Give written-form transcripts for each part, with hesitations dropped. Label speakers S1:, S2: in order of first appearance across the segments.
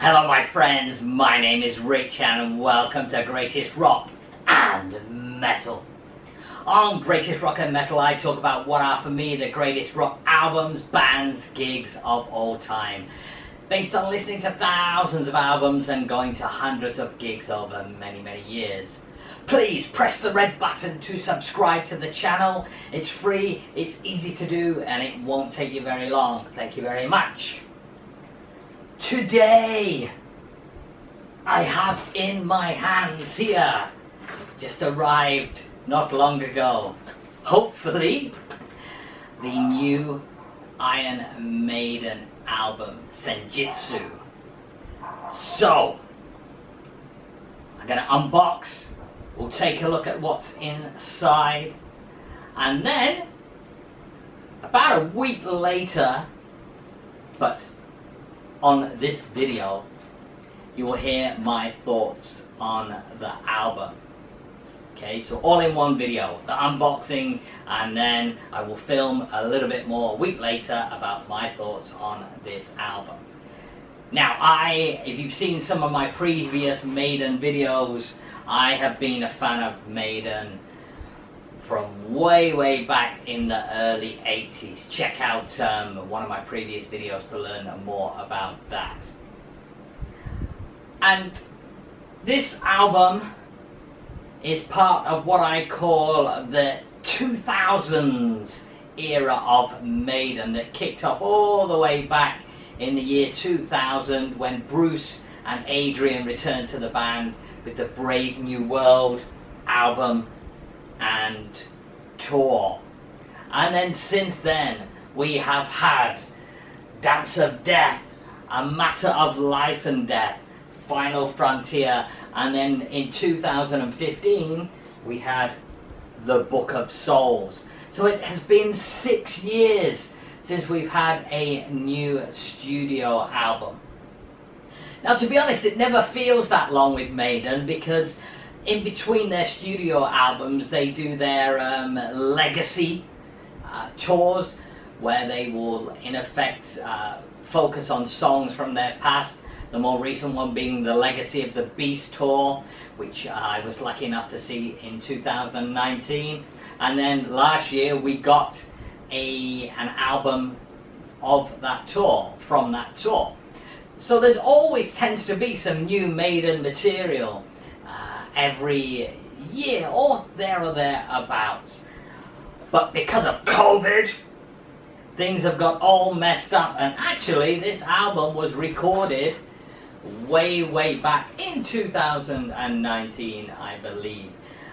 S1: Hello my friends, my name is Rich and welcome to Greatest Rock and Metal. On Greatest Rock and Metal I talk about what are for me the greatest rock albums, bands, gigs of all time. Based on listening to thousands of albums and going to hundreds of gigs over many years. Please press the red button to subscribe to the channel. It's free, it's easy to do and it won't take you very long. Thank you very much. Today, I have in my hands here, just arrived not long ago, hopefully, the new Iron Maiden album, Senjutsu. So, I'm going to unbox, we'll take a look at what's inside, and then, about a week later, but on this video, you will hear my thoughts on the album. Okay, so all in one video, the unboxing, and then I will film a little bit more a week later about my thoughts on this album. Now, if you've seen some of my previous Maiden videos, I have been a fan of Maiden from way back in the early 80s. Check out one of my previous videos to learn more about that. And this album is part of what I call the 2000s era of Maiden that kicked off all the way back in the year 2000 when Bruce and Adrian returned to the band with the Brave New World album and tour. And then since then we have had Dance of Death, A Matter of Life and Death, Final Frontier, and then in 2015 we had The Book of Souls. So it has been 6 years since we've had a new studio album. Now, to be honest, it never feels that long with Maiden because in between their studio albums they do their legacy tours where they will in effect focus on songs from their past. The more recent one being the Legacy of the Beast tour, which I was lucky enough to see in 2019. And then last year we got an album of that tour, from that tour. So there's always tends to be some new Maiden material every year or thereabouts. But because of COVID, things have got all messed up, and actually this album was recorded way back in 2019, I believe,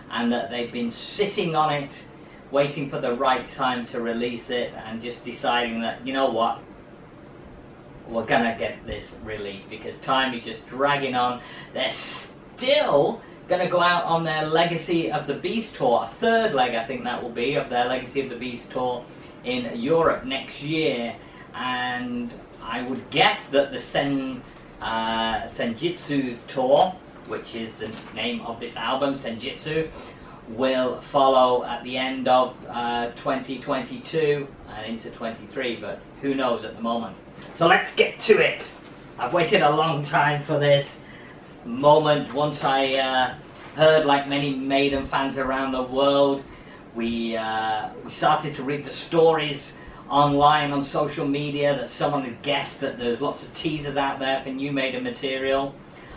S1: and that they've been sitting on it waiting for the right time to release it and just deciding that, you know what, we're gonna get this released because time is just dragging on. They're still gonna go out on their Legacy of the Beast tour, a third leg I think that will be of their Legacy of the Beast tour in Europe next year, and I would guess that the Senjutsu tour, which is the name of this album, Senjutsu, will follow at the end of 2022 and into 23, but who knows at the moment. So let's get to it. I've waited a long time for this moment. Once I heard, like many Maiden fans around the world, we started to read the stories online on social media that someone had guessed that there's lots of teasers out there for new Maiden material.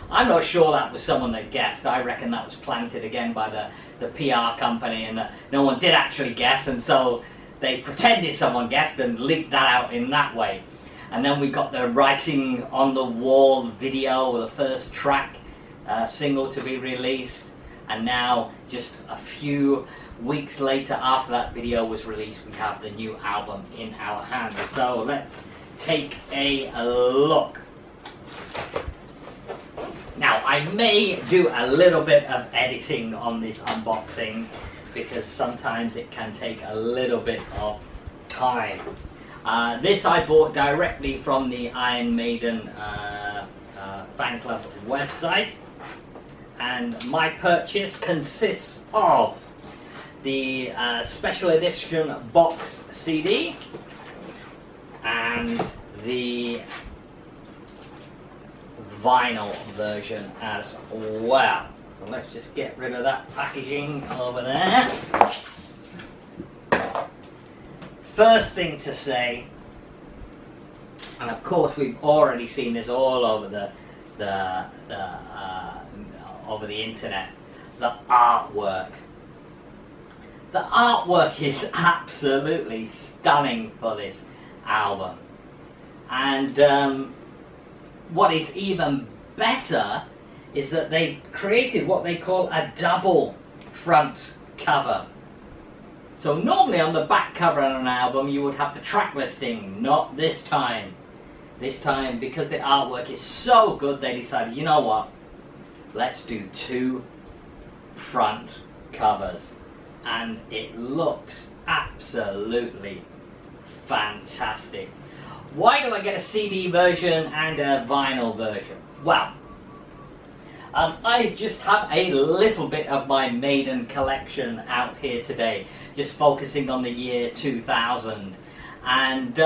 S1: I'm not sure that was someone that guessed. I reckon that was planted again by the PR company, and no one did actually guess, and so they pretended someone guessed and leaked that out in that way. And then we got the Writing on the Wall video, the first track single to be released, and now just a few weeks later after that video was released we have the new album in our hands. So let's take a look. Now I may do a little bit of editing on this unboxing because sometimes it can take a little bit of time. This I bought directly from the Iron Maiden fan club website, and my purchase consists of the special edition box CD and the vinyl version as well. So let's just get rid of that packaging over there. First thing to say, and of course we've already seen this all over over the internet, the artwork. The artwork is absolutely stunning for this album. And what is even better is that they created what they call a double front cover. So normally on the back cover of an album you would have the track listing, not this time. This time, because the artwork is so good, they decided, you know what, let's do 2 front covers. And it looks absolutely fantastic. Why do I get a CD version and a vinyl version? Well, I just have a little bit of my Maiden collection out here today, just focusing on the year 2000. And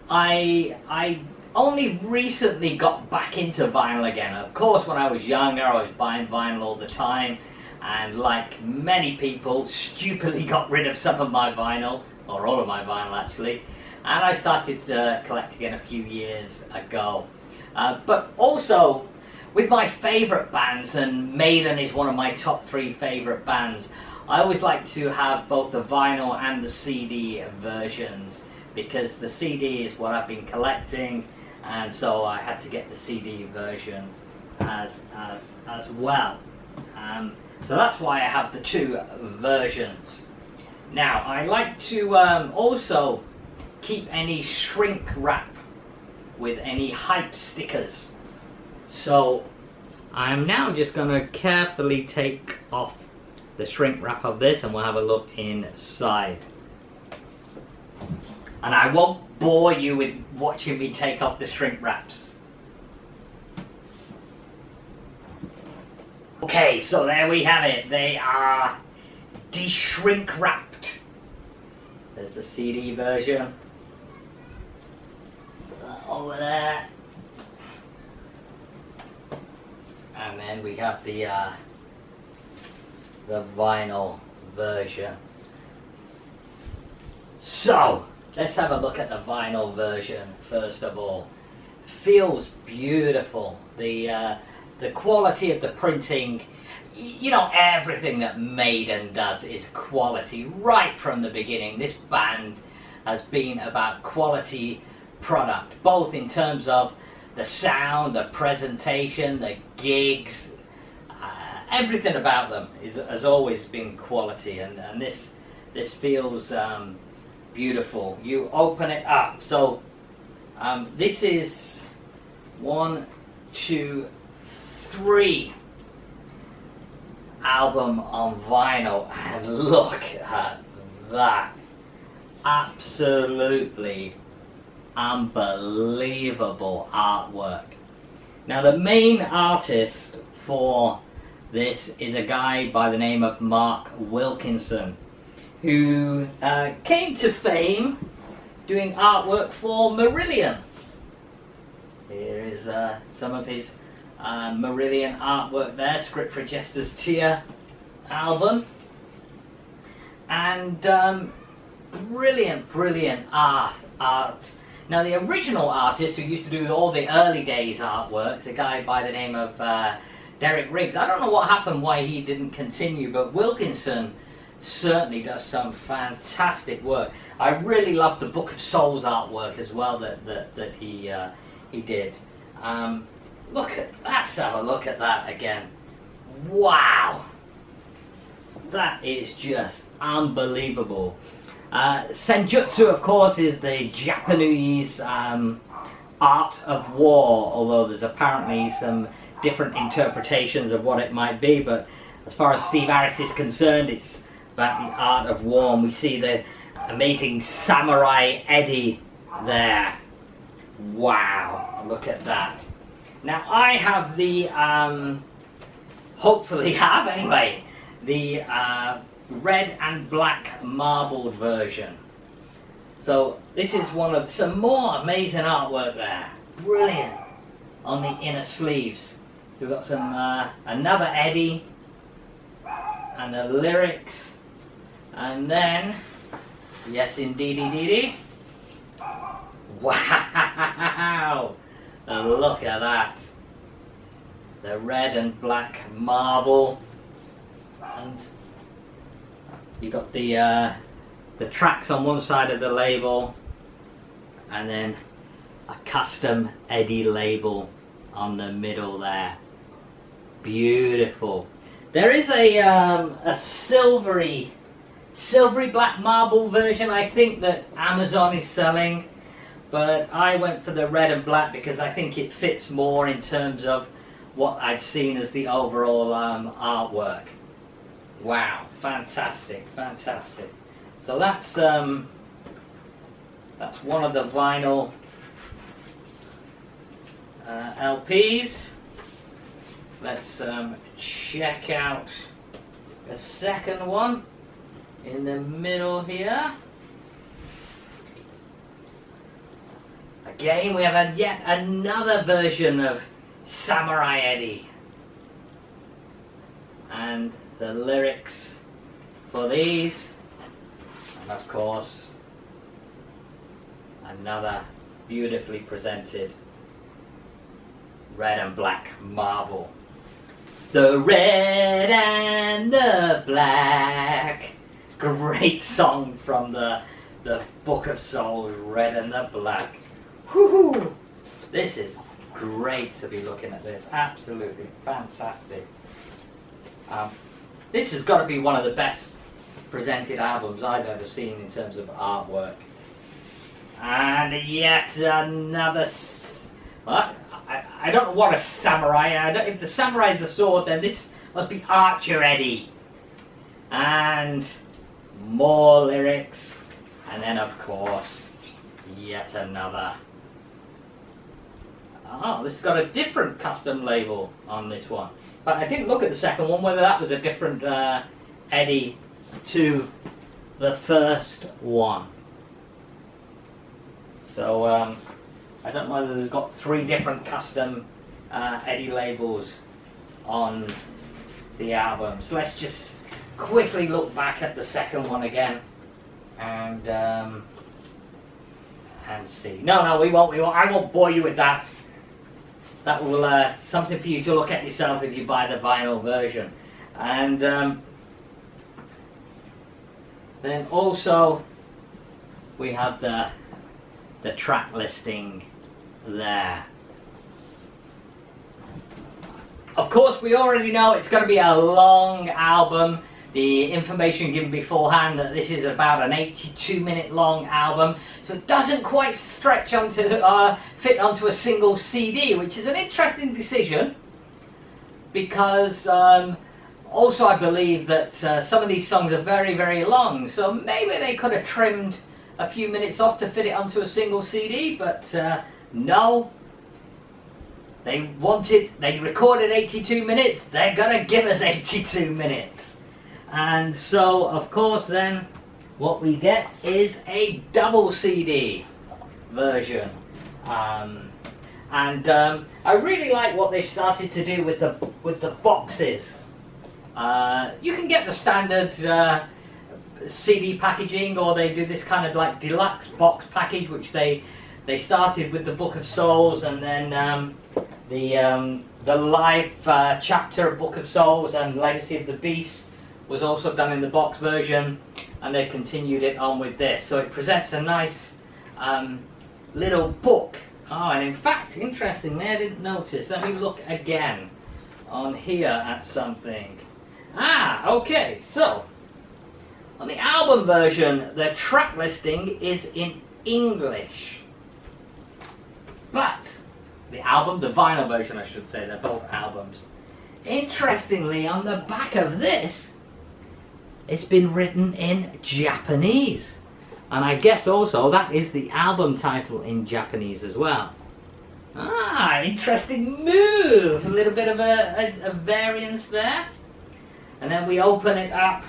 S1: I only recently got back into vinyl again. Of course, when I was younger, I was buying vinyl all the time. And like many people, stupidly got rid of some of my vinyl, or all of my vinyl actually. And I started to collect again a few years ago. But also, with my favourite bands, and Maiden is one of my top 3 favourite bands, I always like to have both the vinyl and the CD versions, because the CD is what I've been collecting, and so I had to get the CD version as well. So that's why I have the 2 versions. Now, I like to also keep any shrink wrap with any hype stickers. So I'm now just going to carefully take off the shrink wrap of this, and we'll have a look inside. And I won't bore you with watching me take off the shrink wraps. Okay, so there we have it. They are de-shrink wrapped. There's the CD version. Over there. And then we have the vinyl version. So, let's have a look at the vinyl version first of all. Feels beautiful. The quality of the printing, you know, everything that Maiden does is quality right from the beginning. This band has been about quality product, both in terms of the sound, the presentation, the gigs, everything about them has always been quality, and this feels beautiful. You open it up, so this is 1, 2, 3 album on vinyl, and look at that. Absolutely unbelievable artwork. Now the main artist for this is a guy by the name of Mark Wilkinson, who came to fame doing artwork for Marillion. Here is some of his Marillion artwork there, Script for a Jester's Tear album. And brilliant art. Now the original artist who used to do all the early days artworks, a guy by the name of Derek Riggs. I don't know what happened, why he didn't continue, but Wilkinson certainly does some fantastic work. I really love the Book of Souls artwork as well that he did. Let's have a look at that again. Wow, that is just unbelievable. Senjutsu, of course, is the Japanese art of war, although there's apparently some different interpretations of what it might be, but as far as Steve Harris is concerned, it's about the art of war, and we see the amazing Samurai Eddie there. Wow, look at that. Now I have the, hopefully have anyway, the red and black marbled version. So this is one of some more amazing artwork there. Brilliant. on the inner sleeves. So we've got some another Eddie and the lyrics, and then yes indeedy, wow, look at that, the red and black marble, and you got the tracks on one side of the label, and then a custom Eddie label on the middle there. Beautiful. There is a silvery black marble version, I think, that Amazon is selling, but I went for the red and black because I think it fits more in terms of what I'd seen as the overall artwork. Wow, fantastic, fantastic. So that's one of the vinyl LPs. Let's check out the second one in the middle here. Again, we have yet another version of Samurai Eddie, and the lyrics for these, and of course another beautifully presented red and black marble. The red and the black. Great song from the Book of Souls, Red and the Black. Woohoo! This is great to be looking at this. Absolutely fantastic. This has got to be one of the best presented albums I've ever seen in terms of artwork. And yet another... Well, I don't know what a samurai... if the samurai is a sword, then this must be Archer Eddie. And more lyrics. And then, of course, yet another... Oh, this has got a different custom label on this one. But I didn't look at the second one, whether that was a different Eddie to the first one. So, I don't know whether they've got 3 different custom Eddie labels on the album. So let's just quickly look back at the second one again and see. No, we won't. I won't bore you with that. That will something for you to look at yourself if you buy the vinyl version. And then also we have the track listing there. Of course, we already know it's going to be a long album. The information given beforehand that this is about an 82-minute long album, so it doesn't quite stretch onto fit onto a single CD, which is an interesting decision because also I believe that some of these songs are very, very long, so maybe they could have trimmed a few minutes off to fit it onto a single CD, but no. They recorded 82 minutes, they're gonna give us 82 minutes. And so, of course, then what we get is a double CD version. I really like what they've started to do with the boxes. You can get the standard CD packaging, or they do this kind of like deluxe box package, which they started with the Book of Souls, and then the live chapter of Book of Souls and Legacy of the Beast was also done in the box version, and they continued it on with this. So it presents a nice little book. Oh, and in fact, interestingly, I didn't notice. Let me look again on here at something. Ah, okay, so on the album version, the track listing is in English. But the vinyl version, I should say, they're both albums. Interestingly, on the back of this, it's been written in Japanese. And I guess also that is the album title in Japanese as well. Ah, interesting move. A little bit of a variance there. And then we open it up.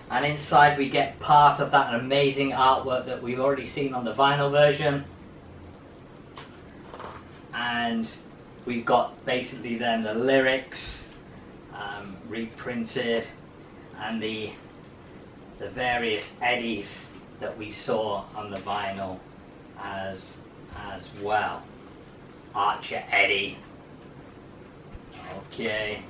S1: And inside we get part of that amazing artwork that we've already seen on the vinyl version. and we've got basically then the lyrics reprinted, and the various eddies that we saw on the vinyl as well. Archer Eddie. Okay.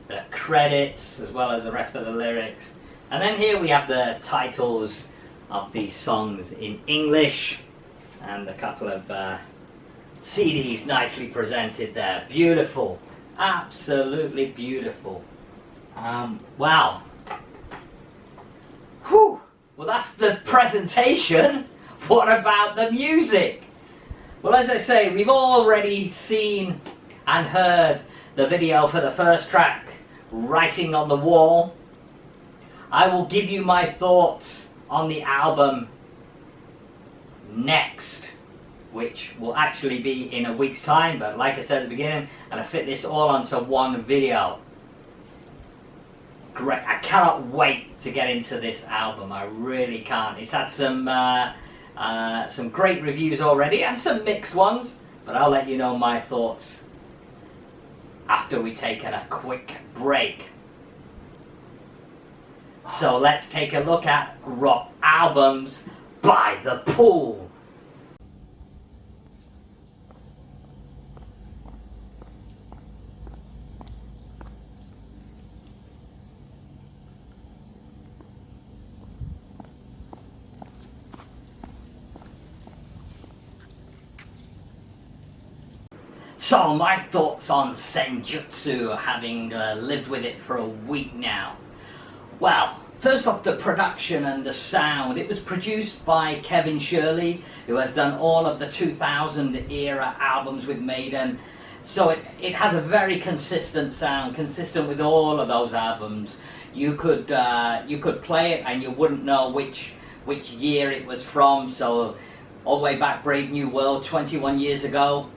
S1: The credits as well as the rest of the lyrics. And then here we have the titles of these songs in English and a couple of CDs nicely presented there. Beautiful. Absolutely beautiful. Wow. Whew. Well, that's the presentation. What about the music? Well, as I say, we've already seen and heard the video for the first track, Writing on the Wall. I will give you my thoughts on the album next, which will actually be in a week's time, but like I said at the beginning, I'm going to fit this all onto one video. Great, I cannot wait to get into this album, I really can't. It's had some great reviews already and some mixed ones, but I'll let you know my thoughts after we've taken a quick break. So let's take a look at rock albums by the pool. So my thoughts on Senjutsu, having lived with it for a week now. Well, first off, the production and the sound. It was produced by Kevin Shirley, who has done all of the 2000 era albums with Maiden. So it has a very consistent sound, consistent with all of those albums. You could play it and you wouldn't know which year it was from. So all the way back, Brave New World, 21 years ago,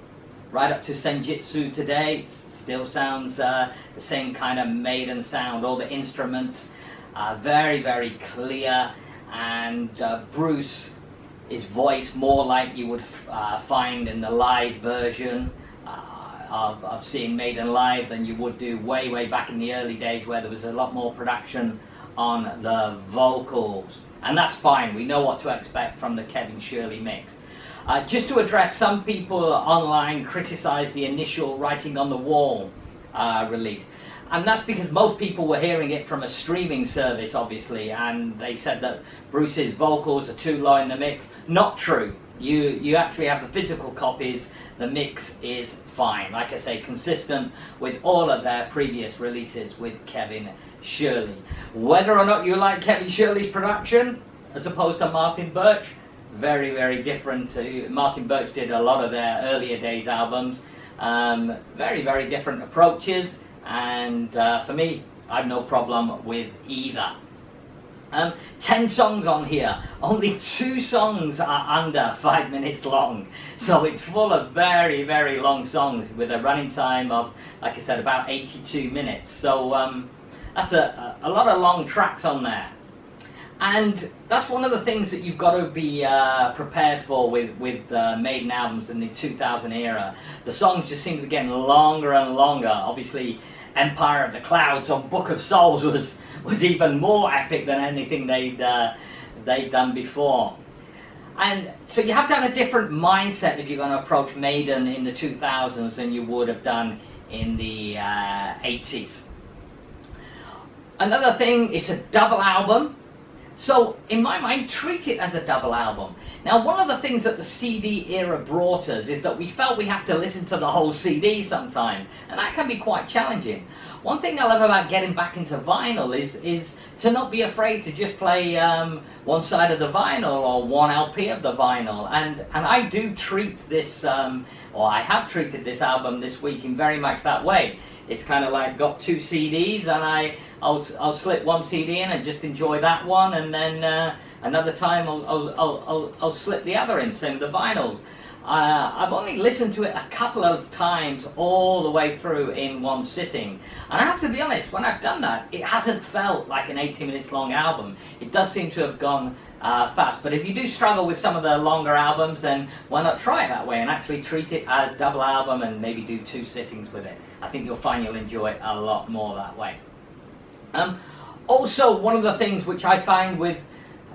S1: right up to Senjutsu today, it still sounds the same kind of Maiden sound. All the instruments very, very clear, and Bruce, his voice more like you would find in the live version of seeing Maiden live than you would do way back in the early days, where there was a lot more production on the vocals. And that's fine, we know what to expect from the Kevin Shirley mix. Just to address, some people online criticize the initial Writing on the Wall release. And that's because most people were hearing it from a streaming service, obviously, and they said that Bruce's vocals are too low in the mix. Not true. You actually have the physical copies. The mix is fine. Like I say, consistent with all of their previous releases with Kevin Shirley. Whether or not you like Kevin Shirley's production, as opposed to Martin Birch, very, very different. Martin Birch did a lot of their earlier days albums. Very, very different approaches. And for me, I have no problem with either. 10 songs on here. Only 2 songs are under 5 minutes long. So it's full of very, very long songs with a running time of, like I said, about 82 minutes. So that's a lot of long tracks on there. And that's one of the things that you've got to be prepared for with Maiden albums in the 2000 era. The songs just seem to be getting longer and longer. Obviously, Empire of the Clouds on Book of Souls was even more epic than anything they'd done before. And so you have to have a different mindset if you're going to approach Maiden in the 2000s than you would have done in the 80s. Another thing, it's a double album. So, in my mind, treat it as a double album. Now, one of the things that the CD era brought us is that we felt we have to listen to the whole CD sometime, and that can be quite challenging. One thing I love about getting back into vinyl is to not be afraid to just play one side of the vinyl or one LP of the vinyl. And I do treat this, or I have treated this album this week in very much that way. It's kind of like got 2 CDs, and I'll slip one CD in and just enjoy that one, and then another time I'll slip the other in, same with the vinyls. I've only listened to it a couple of times all the way through in one sitting, and I have to be honest, when I've done that, it hasn't felt like an 80 minutes long album. It does seem to have gone fast, but if you do struggle with some of the longer albums, then why not try it that way and actually treat it as double album and maybe do 2 sittings with it. I think you'll find you'll enjoy it a lot more that way. Also, one of the things which I find with,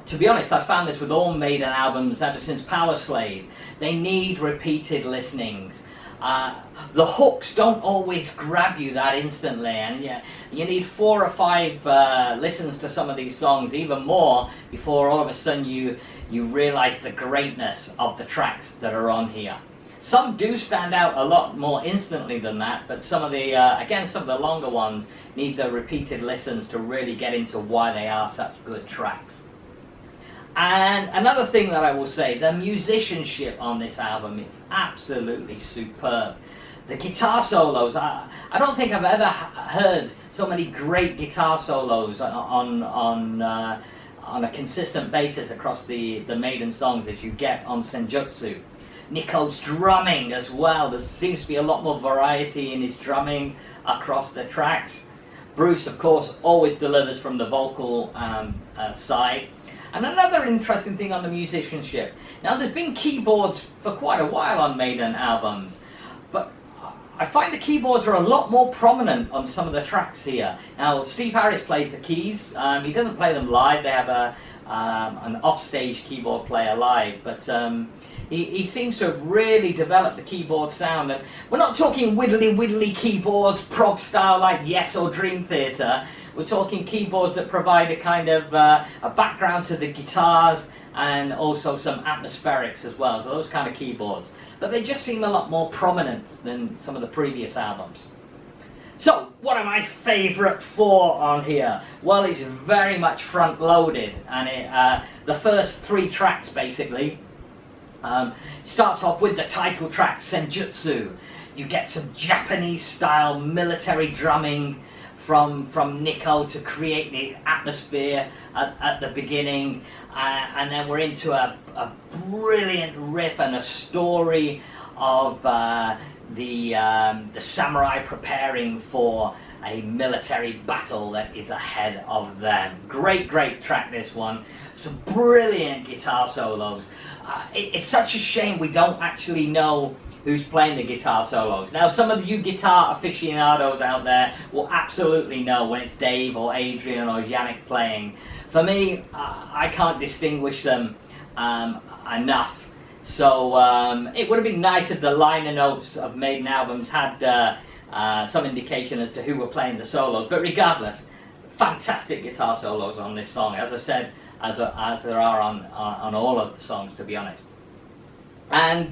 S1: to be honest, I found this with all Maiden albums ever since Power Slave, they need repeated listenings. The hooks don't always grab you that instantly, and you need 4 or 5 listens to some of these songs, even more, before all of a sudden you realize the greatness of the tracks that are on here. Some do stand out a lot more instantly than that, but some of the, again, some of the longer ones need the repeated listens to really get into why they are such good tracks. And another thing that I will say, the musicianship on this album is absolutely superb. The guitar solos, I don't think I've ever heard so many great guitar solos on a consistent basis across the Maiden songs as you get on Senjutsu. Nico's drumming as well, there seems to be a lot more variety in his drumming across the tracks. Bruce, of course, always delivers from the vocal side. And another interesting thing on the musicianship, now there's been keyboards for quite a while on Maiden albums, but I find the keyboards are a lot more prominent on some of the tracks here. Now Steve Harris plays the keys, he doesn't play them live, they have an offstage keyboard player live, but he seems to have really developed the keyboard sound, and we're not talking widdly keyboards, prog style like Yes or Dream Theater. We're talking keyboards that provide a kind of a background to the guitars and also some atmospherics as well, so those kind of keyboards. But they just seem a lot more prominent than some of the previous albums. So, what are my favourite 4 on here? Well, it's very much front-loaded, and the first 3 tracks basically starts off with the title track, Senjutsu. You get some Japanese-style military drumming from Nico to create the atmosphere at the beginning, and then we're into a brilliant riff and a story of the samurai preparing for a military battle that is ahead of them. Great track, this one. Some brilliant guitar solos. It's such a shame we don't actually know who's playing the guitar solos. Now, some of you guitar aficionados out there will absolutely know when it's Dave or Adrian or Yannick playing. For me, I can't distinguish them enough. So it would have been nice if the liner notes of Maiden albums had some indication as to who were playing the solos. But regardless, fantastic guitar solos on this song, as I said, as there are on all of the songs, to be honest. And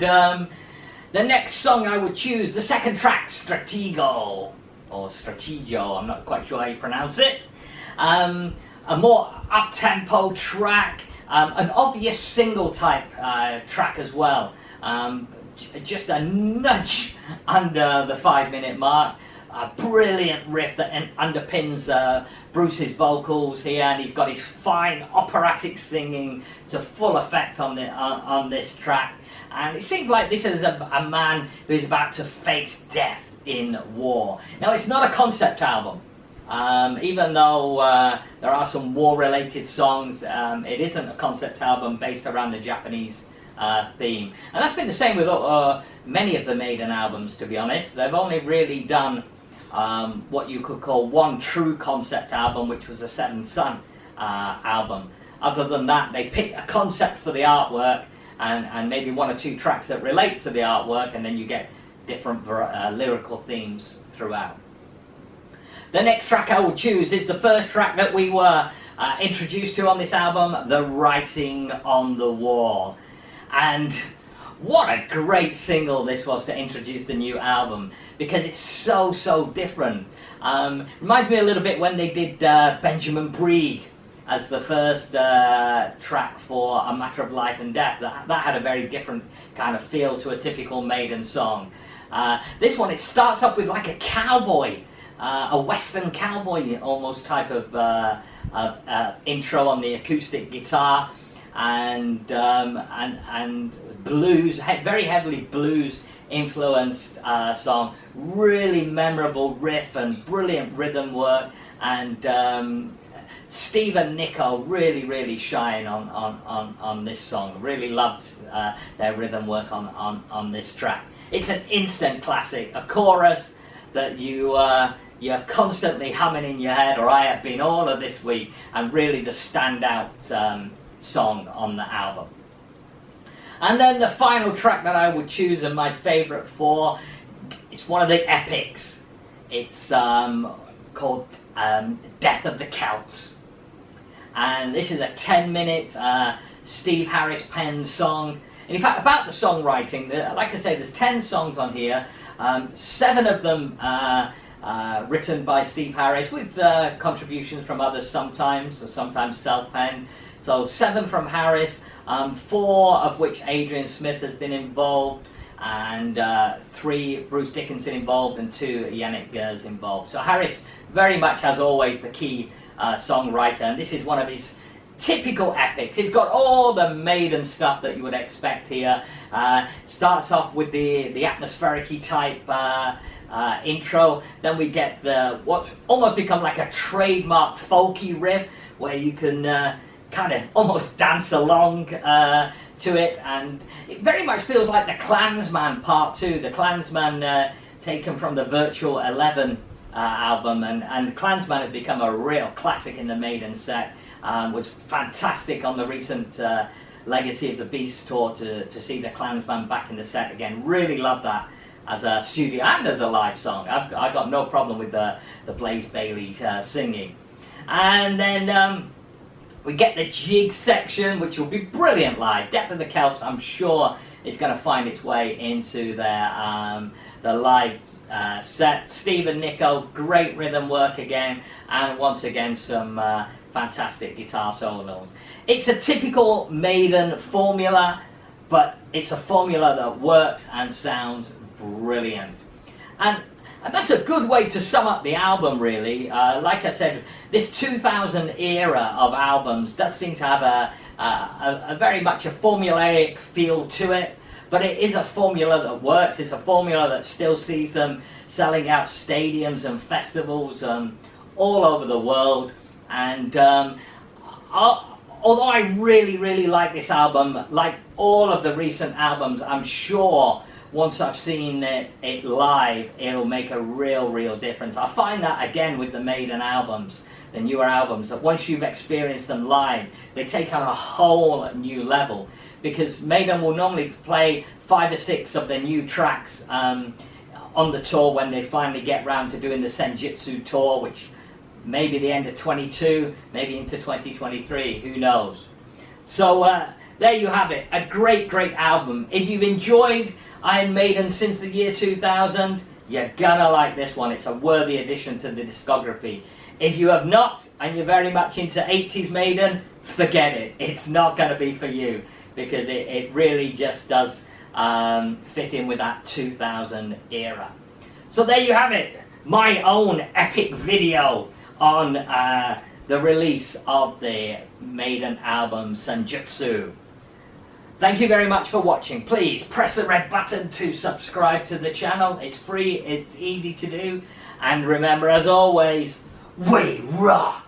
S1: the next song I would choose, the second track, Stratego, or Stratego, I'm not quite sure how you pronounce it. A more up-tempo track, an obvious single type track as well. Just a nudge under the 5-minute mark. A brilliant riff that underpins Bruce's vocals here, and he's got his fine operatic singing to full effect on this track. And it seems like this is a man who's about to face death in war. Now, it's not a concept album. Even though there are some war-related songs, it isn't a concept album based around the Japanese theme. And that's been the same with many of the Maiden albums, to be honest. They've only really done what you could call one true concept album, which was a Seventh Son album. Other than that, they pick a concept for the artwork and maybe 1 or 2 tracks that relate to the artwork, and then you get different lyrical themes throughout. The next track I will choose is the first track that we were introduced to on this album, The Writing on the Wall. And what a great single this was to introduce the new album, because it's so different. Reminds me a little bit when they did Benjamin Brieg as the first track for A Matter of Life and Death. That had a very different kind of feel to a typical Maiden song. This one, it starts off with like a cowboy, a western cowboy almost type of intro on the acoustic guitar, and blues, very heavily blues influenced song. Really memorable riff and brilliant rhythm work, and Steve and Nico really shine on this song. Really loved their rhythm work on this track. It's an instant classic, a chorus that you're constantly humming in your head, or I have been all of this week, and really the standout song on the album. And then the final track that I would choose, and my favourite four, it's one of the epics. It's called Death of the Celts. And this is a 10-minute Steve Harris penned song. And in fact, about the songwriting, like I say, there's 10 songs on here. 7 of them written by Steve Harris, with contributions from others sometimes, or sometimes self-penned. So 7 from Harris, 4 of which Adrian Smith has been involved, and 3 Bruce Dickinson involved, and 2 Yannick Gers involved. So Harris very much, as always, the key songwriter, and this is one of his typical epics. It's got all the Maiden stuff that you would expect here. Starts off with the atmospheric-y type intro, then we get what's almost become like a trademark folky riff, where you can kind of almost dance along to it, and it very much feels like the Klansman Part 2, the Klansman taken from the Virtual 11 album, and Klansman has become a real classic in the Maiden set. Was fantastic on the recent Legacy of the Beast tour to see the Klansman back in the set again. Really love that as a studio and as a live song. I got no problem with the Blaze Bayley singing. And then we get the jig section, which will be brilliant live. Death of the Celts, I'm sure, is going to find its way into their live set. Steve and Nico, great rhythm work again, and once again some fantastic guitar solos. It's a typical Maiden formula, but it's a formula that works and sounds brilliant. And that's a good way to sum up the album, really. Like I said, this 2000 era of albums does seem to have a very much a formulaic feel to it, but it is a formula that works. It's a formula that still sees them selling out stadiums and festivals all over the world. And although I really like this album, like all of the recent albums, I'm sure once I've seen it live, it'll make a real difference. I find that again with the Maiden albums, the newer albums, that once you've experienced them live, they take on a whole new level, because Maiden will normally play 5 or 6 of their new tracks on the tour when they finally get round to doing the Senjutsu tour, which maybe the end of 22, maybe into 2023, who knows. So there you have it, a great album. If you've enjoyed Iron Maiden since the year 2000, you're gonna like this one. It's a worthy addition to the discography. If you have not, and you're very much into 80s Maiden, forget it. It's not gonna be for you, because it really just does fit in with that 2000 era. So there you have it, my own epic video on the release of the Maiden album Senjutsu. Thank you very much for watching. Please press the red button to subscribe to the channel. It's free, it's easy to do, and remember, as always, we rock!